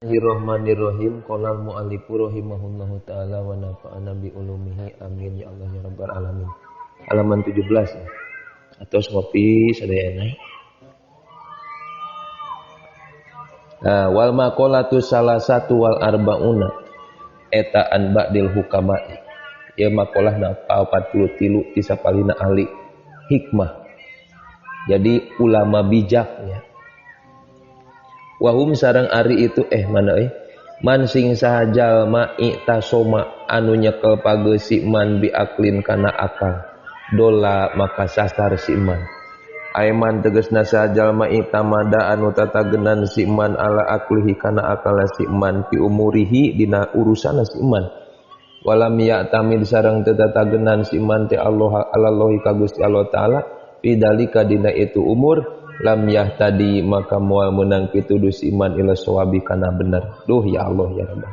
Bismillahirrahmanirrahim. Qala al-mu'allifu rahimahullahu ta'ala wa nafa'ana bi ulumihi amin ya Allah ya rabbal alamin. Halaman 17 ya. Atau ngopi sadaya naik. Wal maqalatu salah satu wal arbauna eta an ba'dil hukama. Ya maqalahna 43 ti sapalina ahli hikmah. Jadi ulama bijak ya. Wahum sarang ari itu man sing saha ma iktasoma anu nyekel pageusi man bi aklin kana akal dola maka sasar si man aiman tegasna saha jalma itamada anu tatagenan si man ala aklihi kana akal si man fi umurihi dina urusan si man walam ya'tamid sareng teu tatagenan si man te Allah alallahi ka Gusti Allah taala fi dalika dina itu umur lam yahtadi maka moal menang pituduh iman ila sawabi kana bener. Duh ya Allah ya Rabb.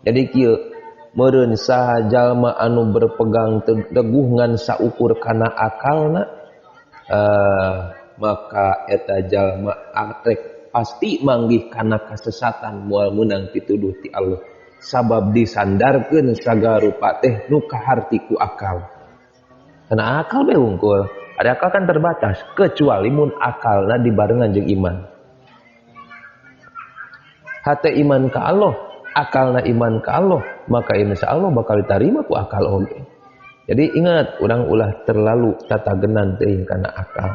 Jadi kieu meureun saha jalma anu berpegang teguh ngan saukur kana akalna maka eta jalma akrek pasti manggih kana kasesatan moal menang pituduh ti Allah. Sabab disandarkeun sagala rupa teh nu kaharti ku akal. Kana akal bae hungkul. Ada akal kan terbatas kecuali mun akalna dibarengan jeung iman. Hate iman ka Allah, akalna iman ka Allah, maka insyaallah bakal diterima ku akal oge. Jadi ingat, urang ulah terlalu tatagenan teuing kana akal.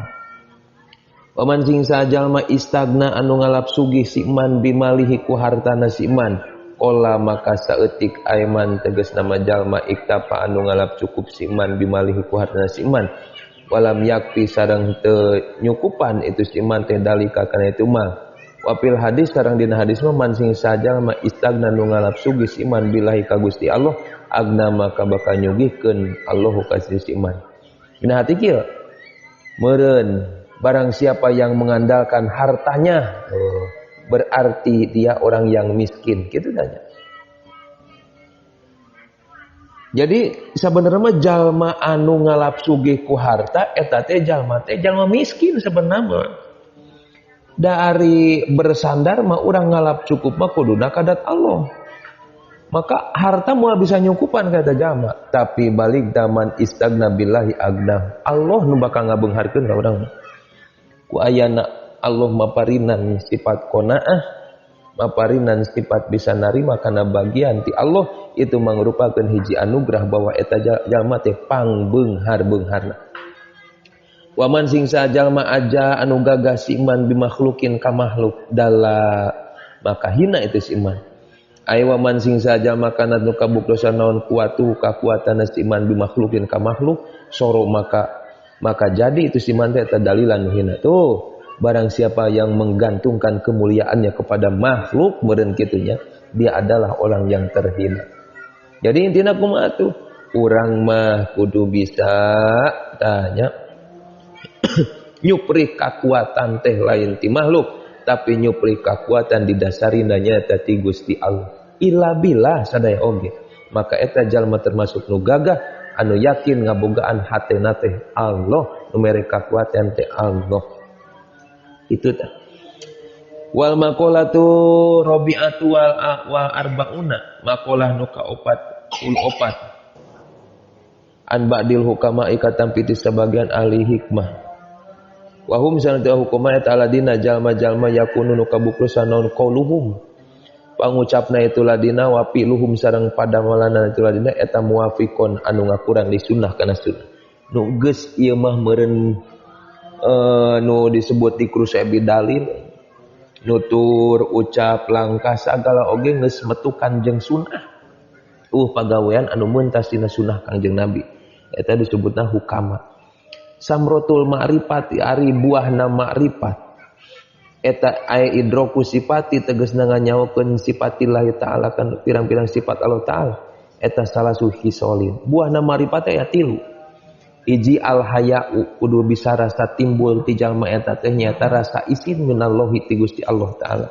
Paman sing sajalma istagna anu ngalap sugih si iman bimalihi ku hartana si iman, qala maka saeutik aiman tegas nama jalma iktapa anu ngalap cukup si iman bimalihi ku hartana si iman. Walam yakfi sareng teu nyukupan itu si iman teh dalika kana itu mah wapil hadis sareng dina hadis mah man sing sajalma istagna nu ngalap sugih si iman billahi ka Gusti Allah agna maka bakal nyugihkeun Allahu ka si iman. Dina hati kieu meureun barang siapa yang mengandalkan hartanya berarti dia orang yang miskin kitu tanya. Jadi sebenarnya mah jalma anu ngalap sugih ku harta eta teh jalma miskin sebenarnya. Dari bersandar mah urang ngalap cukup mah kuduna kadat Allah. Maka harta moal bisa nyukupan kata jalma, tapi balik daman istagna billahi agna. Allah nu bakal ngabeungharkeun ka urang. Ku ayana Allah maparinan sifat qanaah, maparinan sifat bisa narima kana bagian ti Allah itu mangrupakeun hiji anugerah bahwa eta jalma teh pangbeunghar-beungharna. Waman sing sajalma aja anu gagah si iman bimakhlukin ka makhluk dalla maka hina itu si iman. Ai waman sing sajalma kana nu kabuktosan naon kuatu kakuatan si iman bimakhlukin ka makhluk soro maka jadi itu si iman teh eta dalilan hina. Tuh barang siapa yang menggantungkan kemuliaannya kepada makhluk meureun kitunya dia adalah orang yang terhina. Jadi intina kumaha tuh? Urang mah kudu bisa tanya nyupri kakuatan teh lain ti makhluk, tapi nyupri kakuatan didasarina nyaeta ti Gusti Allah. Illa billah sadaya oge. Maka eta jalma termasuk nu gagah anu yakin ngabogaan hatena teh Allah, nu mere kakuatan teh Allah. Itu tah. Wal maqalatu rabi'atu wal arbauna maqalah nu kaopat an ba'dil hukama ikatan piti sebagian ahli hikmah wahum sanata hukuma eta aladina jalma-jalma yakunu nu kabukrusan naon qauluhum pangucapna itu ladina wa filuhum sareng padamalana itu ladina eta muafiqon anu ngakurang di sunnah kana sunnah nu geus ieu mah meureun nu disebut di kursa bidalil nutur ucap langkah sagala oge geus metu Kangjeng sunnah pagawean anu meuntas dina sunnah Kangjeng Nabi eta disebutna hukama. Samrotul ma'rifati ari buahna ma'rifat eta aya idroku sifati tegasna nganyaokeun sifatillahi ta'ala kan pirang-pirang sifat Allah taala eta salasu hisolin buahna ma'rifat aya 3 iji al haya'u kudu bisa rasa timbul ti jalma eta teh nyaeta rasa isin minallahi ti Gusti Allah taala.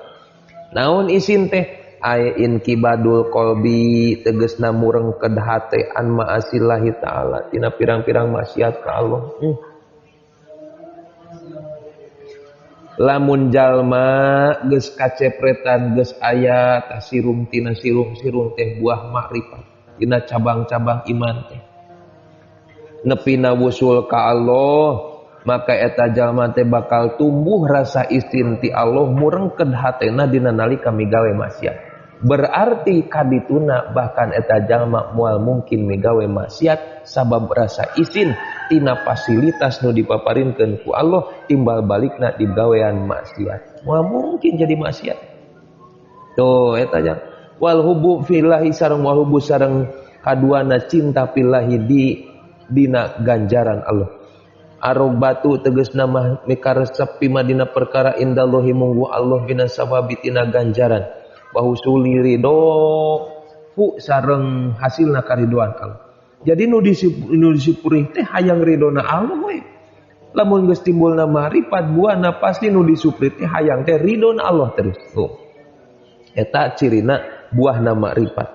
Naon isin teh aya inkibadul qalbi tegasna mureng ke hate an ma'asillahi taala tina pirang-pirang maksiat ka Allah. Lamun jalma geus kacepretan geus aya tasirung tina sirung teh buah makrifat tina cabang-cabang iman teh nepina wusul ka Allah, maka eta jalma teh bakal tumbuh rasa istin ti Allah murengked hatena dina nalika migawe maksiat. Berarti kadituna bahkan eta jalma moal mungkin migawe maksiat sabab rasa isin tina fasilitas nu dipaparinkeun ku Allah timbal balikna di gawean maksiat. Moal mungkin jadi maksiat. Tuh eta jan. Wal hubbu fillahi sareng wal hubbu sareng kaduana cinta fillahi dina ganjaran Allah. Arobatu tegasna mah mikaresep pimadina perkara indallahi munggu Allah bina sababi tina ganjaran bahusuli ridho fu sareng hasilna karidoan Allah. Jadi nu disupurih teh hayang ridona Allah we. Lamun geus timbulna marifat buahna pasti nu disupurih teh hayang teh ridona Allah terus. Tuh. Eta cirina buahna marifat.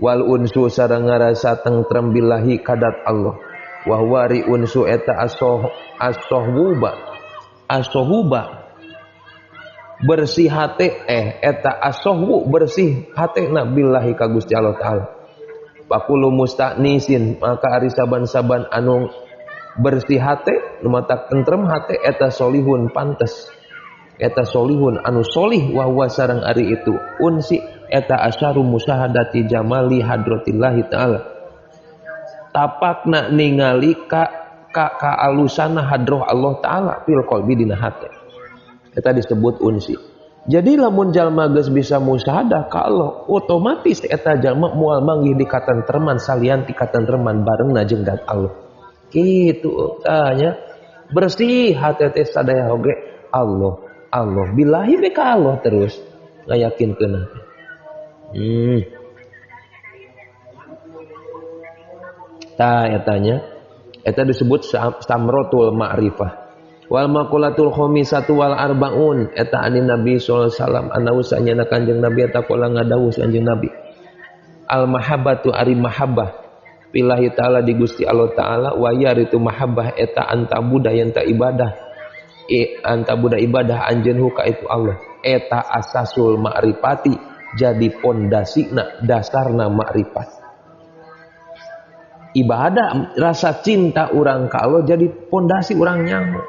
Wal unsu sareng ngarasa tentrem billahi kadat Allah. Wahwari unsu eta asohuba bersih hate eta asohu bersih hate na billahi ka Gusti Allah taala. Pakulu mustaqnisin maka ari saban-saban anu bersih hate nu mata tentrem hate eta solihun pantes eta solihun anu solih wa huwa sareng ari itu unsi eta asyaru musahadati jamali hadratillahi taala. Tapakna ningali ka alusana hadroh Allah taala fil qalbi dina hate. Eta disebut unsi. Jadi lamun jalma geus bisa musyahadah ka Allah, otomatis eta jalma moal manggih di katentreman salian ti katentreman bareungna jeung zat Allah. Kitu tanya bersih hate teh sadaya oge Allah. Billahi be ka Allah terus ngayakinkeun. Etanya eta disebut samrotul ma'rifah. Wal maqulatul khamisatu wal arbaun eta ani Nabi sallallahu alaihi wasallam ana usahnya Kanjeng Nabi eta kala ngadawuh Kanjeng Nabi. Al mahabbatu ari mahabbah billahi taala di Gusti Allah taala wa yaritu mahabbah eta anta budayan ta ibadah. Anta budak ibadah anjeunhu ka itu Allah. Eta asasul ma'rifati jadi pondasina dasarna ma'rifat. Ibadah rasa cinta orang ka Allah jadi pondasi orang nyamu.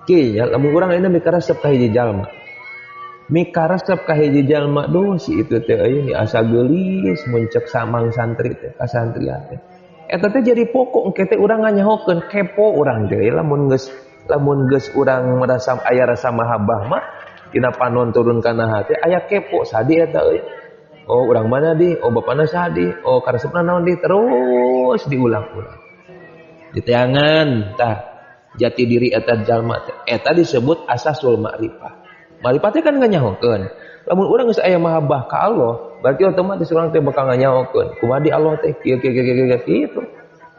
Kieu lamun urang ayeuna mikaresep ka hiji jalma. Mikaresep ka hiji jalma duh si itu teh euy asa geulis mun ceuk samang santri teh ka santrian teh. Eta teh jadi pokok engke teh urang nganyahokeun kepo urang teh lamun geus urang merasa aya rasa mahabbah mah tina panon turun kana hati aya kepo sadi eta euy. Oh urang mana di? Oh bapana sadi? Oh karesepna naon di? Terus diulang-ulang. Diteangan tah jati diri eta jalma teh. Eta disebut asasul ma'rifah. Ma'rifah teh kan nganyahokeun. Lamun urang geus aya mahabbah ka Allah, berarti otomatis urang teh bakal nganyahokeun. Kumaha di Allah teh kieu kitu.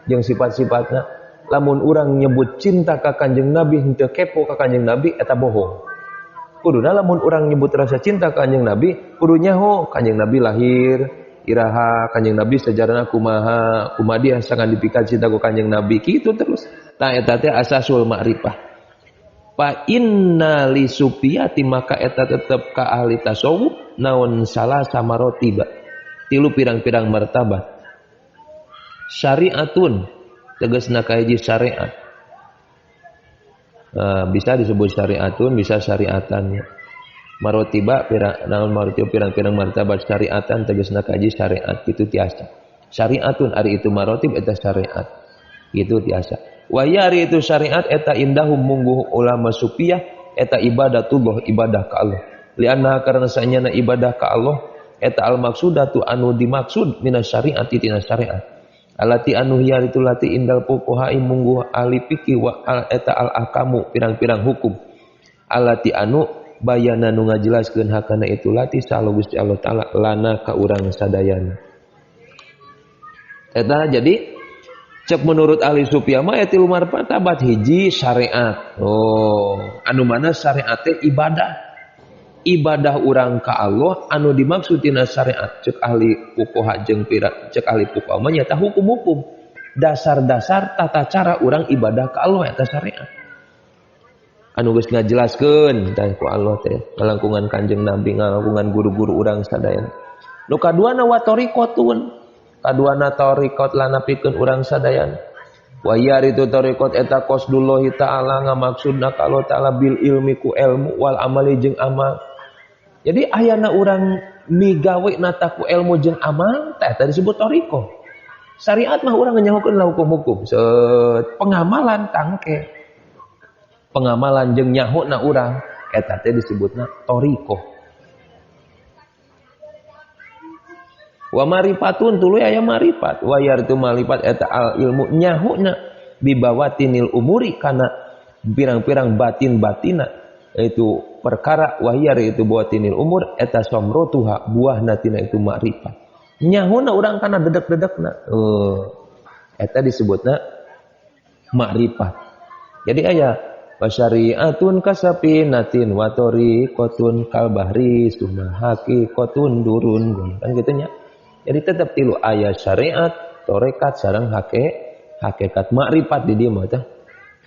Jeung sifat-sifatna. Lamun urang nyebut cinta ka Kanjeng Nabi henteu kepo ka Kanjeng Nabi eta bohong. Kuduna lamun urang nyebut rasa cinta ka Kanjeng Nabi, kudu nyaho Kanjeng Nabi lahir, iraha Kanjeng Nabi sejarahna kumaha dia sangat dipikir cinta ku Kanjeng Nabi kitu terus. Nah eta teh asasul ma'rifah. Fa inna li supiyati maka eta tetep ka ahli tasawuf naon salah samarotiba. Tilu pirang-pirang martabat. Syariatun tegasna ka hiji syariat. Bisa disebut syariatun, bisa syariatan. Marotiba pirang-pirang martabat syariatan tegasna kaji syariat itu tiasa. Syariatun ari itu marotib eta syariat. Itu tiasa. Wa yari itu syariat eta indahum mungguh ulama supiyah eta ibadatullah ibadah ka Allah. Lianna karena sanyana ibadah ka Allah eta al maksudatu anu dimaksud minas syariati tina syariat. Alati anu hiya itu lati indal fuqaha mungguh ahli fikih wa eta al ahkamu pirang-pirang hukum. Alati anu bayana nu ngajelaskeun hakana itu lati sallallahu Gusti Allah taala lana ka urang sadayana. Eta jadi cek menurut ahli sufiah mah aya tilu martabat hiji syariat. Oh, anu mana syariat teh ibadah. Ibadah urang ka Allah anu dimaksud tina syariat cek ahli fuqaha jeung cek ahli fuqaha mah nyata hukum-hukum dasar-dasar tata cara urang ibadah ka Allah eta syariat. anu geus ngajelaskeun tah ku Allah teh ngalangkungan Kanjeng Nabi ngalangkungan guru-guru urang sadaya. Nu kaduana wa tariqatun, kaduana tariqat lana pikeun urang sadaya. Wa yaritu tariqat eta qasdullah taala ngamaksudna ka Allah taala bil ilmi ku ilmu wal amali jeung amal. Jadi ayana urang migawe nata ku ilmu jeung amal teh tadi disebut tariqah. Syariat mah urang nyahokeun hukum-hukum. Pengamalan tangke. Pengamalan jeung nyahona urang eta teh disebutna tariqah. Wa marifatun tuluy aya marifat wa yartu marifat eta al ilmu nyahuna bibawatinil umuri kana pirang-pirang batin-batina itu perkara wahiyar itu bawatinil umur eta samrotuha buahna tina itu marifat nyahuna urang kana dedek-dedekna eta disebutna marifat. Jadi aya wasyari'atun kasapinatin wa tariqatun kalbahri summa haqiqatun durun kan gitu nya. Jadi tetap tilu ayat syariat, torekat, sarang hakikat makrifat di dia mah tah.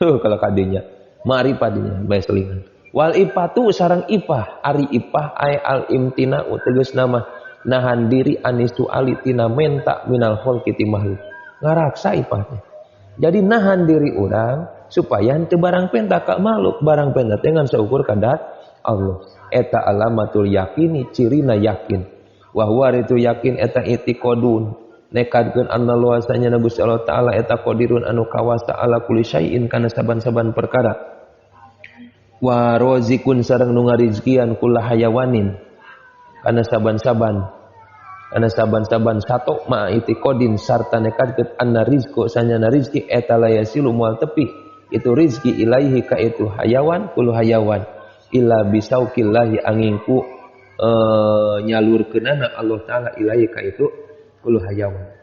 Kalau kadinya makrifat dinya bae selingan. Wal ipatu sarang ipah, ari ipah ay al imtina tegas nama nahan diri anisu alitina menta minal khalqi ti makhluk. Ngaraksa ipah teh. Jadi nahan diri orang supaya henteu barang penta ka makhluk, barang penta teh ngan saukur kadat Allah. Eta alamatul yakini cirina yakin. Wahwa itu yakin eta itiqadun nekadkeun anna luasanya Gusti Allah taala eta qadirun anu kawasa ala kulli syai'in kana saban-saban perkara. Wa rozikun sareng nu ngarizkian kulla hayawanin kana saban-saban sato ma itiqadin sarta nekadkeun anna rizqu sanyana rizki eta layasilu moal tepi itu rizki ilaihi ka itu hayawan kullu hayawan illa bisauqillahi angingku nyalurkeunana Allah taala ilahi ka itu kullu hayawan.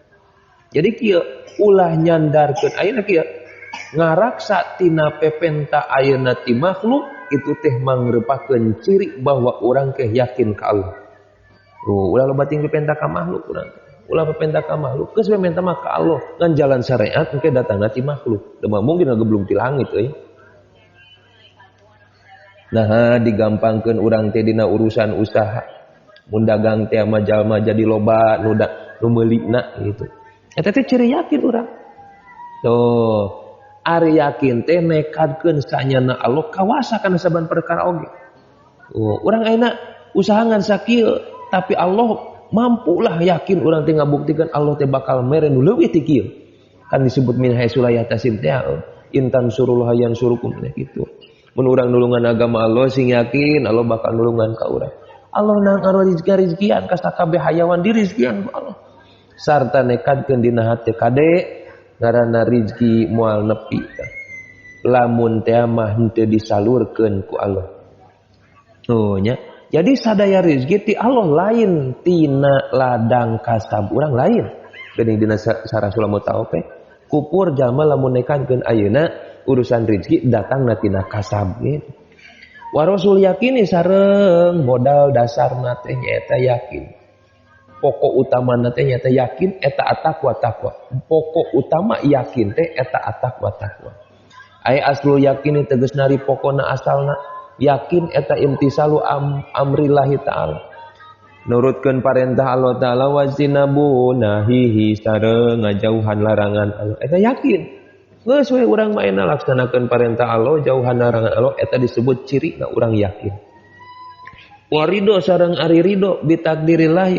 Jadi kieu ulah nyandarkeun ayeuna kieu ngaraksa tina pepenta ayeuna ti makhluk itu teh mangrupakeun ciri bahwa urang teh yakin ka Allah. Ulah loba ting pepenta ka makhluk urang. Ulah pepenta ka makhluk geus pepenta mah ka Allah ngan jalan syariat engke datangna ti makhluk. Teu mungkin geblung ti langit euy. Nah digampangkeun urang teh dina urusan usaha mun dagang teh mah jalma jadi loba nu meulina gitu eta teh ciri yakin urang tuh ari yakin teh nekadkeun sanyana Allah kawasa kana saban perkara oge urang ayeuna usaha ngan sakieu tapi Allah mampulah yakin urang teh ngabuktikeun Allah teh bakal mere nu leuwih ti kieu kan disebut min haisulayah tasim teh intan surul hayan surukum gitu. Mun urang nulungan agama Allah sing yakin Allah bakal nulungan ka urang. Allah nang rizki-rizkian ka sakabeh hayawan dirizkian ku Allah. Sarta nekadkeun dina hate kade ngaranna rizki moal nepi. Lamun teh mah henteu disalurkeun ku Allah. Oh nya. Jadi sadaya rizki ti Allah lain tina ladang kasab urang lain. Geuning dina sarah Sulamul Taufiq kupur jalma lamun nekadkeun ayeuna urusan rezeki datang tina kasab gitu. Wa rasul yakini sareng modal dasarna teh nyaeta yakin. Pokok utama teh nyaeta yakin eta at-taqwa. Pokok utama yakin teh eta at-taqwa. Ai aslul yakini tegasna ri pokona asalna yakin eta imtisalu amrillahi taala. Nurutkeun parentah Allah taala wazinabu nahihi sareng ngajauhan larangan Allah. Eta yakin. Geus we urang mah ayeuna laksanakeun parentah Allah jauhan larangan Allah eta disebut ciri na urang yakin. Wa ridho sareng ari ridho bi takdirillah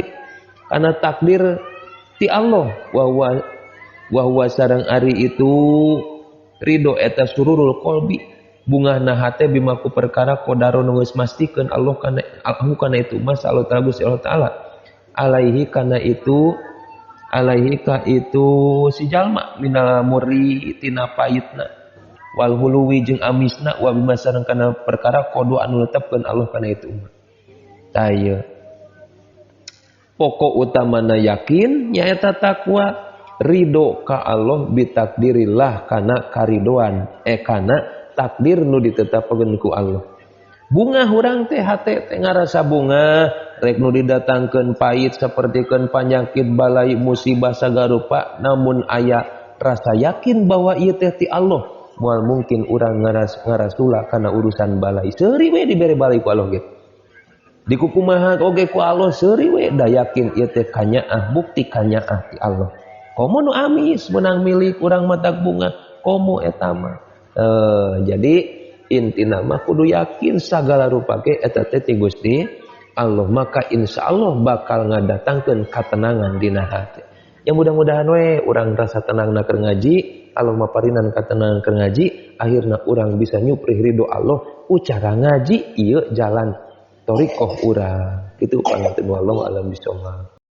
kana takdir ti Allah wa huwa sareng ari itu ridho eta sururul qalbi bungahna hate bimaku perkara qadaro nu geus mastikeun Allah kana itu mas Allah taala alaihi kana itu alaihi ka itu si jalma minal muri tina payitna wal huluwi jeung amisna wa bimasareng kana perkara kodo anu netepkeun Allah kana itu taya pokok utamana yakin nyaeta takwa ridho ka Allah bitakdirillah kana karidoan kana takdir nu ditetapkeun ku Allah bunga urang teh hate teh ngarasa bunga rek nu didatangkeun pait sapertikeun panyakit balai musibah sagarupa namun aya rasa yakin bahwa ieu teh ti Allah Mual mungkin urang ngarasula karena urusan balai seuri we dibere balai ku Allah ge. Di kukumaha oge ku Allah seuri we da yakin ieu teh kanyaah bukti kanyaah ti Allah. Komo nu amis menang milik urang matak bunga komo eta mah. Jadi intina mah kudu yakin sagala rupa ge eta teh ti Gusti Allah, maka insya Allah bakal ngadatangkeun katenangan dina hati. Ya mudah-mudahan we urang rasa tenangna keur ngaji, Allah maparinan katenangan keur ngaji, akhirna urang bisa nyuprih ridho Allah ucara ngaji ieu jalan thariqah urang. Itu panganten wallahu alam bisawab.